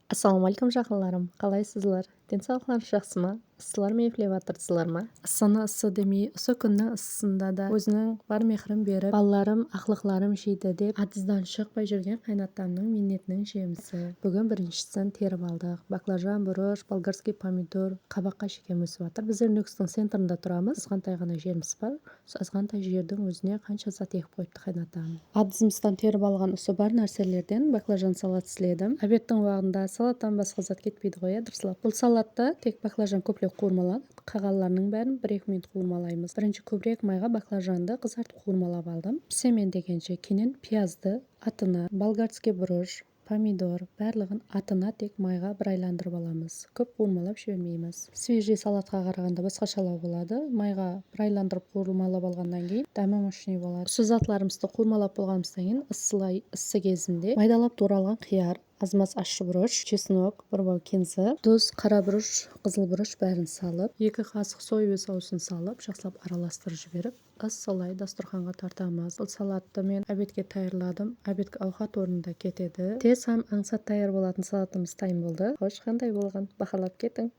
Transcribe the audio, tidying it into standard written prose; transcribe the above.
Ассалаумалейкум жақындарым, қалайсыздар? Денсаулықтарыңыз жақсы ма? Ысылар ма ефлеп жатырсыздар ма? Ысыны ысы демей, осы күннің ысысында да өзінің бар мехрін беріп, балаларым, ақлықларым жейді деп атыздан шықпай жүрген қайнатамның миннетінің жемісі. Бүгін біріншісін теріп алдық. Баклажан, бұрыш, болгарский помидор, қабаққа шекем өсіп жатыр. Біз Нүкістің центрында тұрамыз. Азғантай ғана жеріміз бар. Азғантай жердің өзіне қанша зат егіп қойыпты қайнатам. Атызымыздан теріп алған осы бар нәрселерден баклажан салат істедім. Обедтің уағында салаттан басқа зат кетпейді ғой, дұрыстап. Бұл салатта тек баклажан көплеп қуырмаланады. Қағаларының бәрін 1-2 минут қуырмалаймыз. Бірінші көбірек майға баклажанды қызартып қуырмалап алдым. Пісемен дегенше кейін пиязды атына, болгарский бұрыш, помидор барлығын атына тек майға бір айландырып аламыз. Көп қуырмалап жібермейміз. Свежий салатқа қарағанда басқашалау болады. Майға бір айландырып қуырмалап алғаннан кейін дәмі мощный болады. Осы затларымызды қуырмалап болғанымыздан кейін ыссы кезінде майдалап туралған қияр, аз-маз ащы бұрыш, чеснок, бір бау кензір, тұз, қара бұрыш, қызыл бұрыш бәрін салып, 2 қасық соевый соусын салып, жақсылап араластырып жіберіп, солай дастарханға тартамыз. Бұл салатты мен обедке таярладым. Обедке ауқат орнында кетеді. Тез һәм аңсат таяр болатын салатымыз дайын болды. Хош, қандай болған? Бақылап кетің.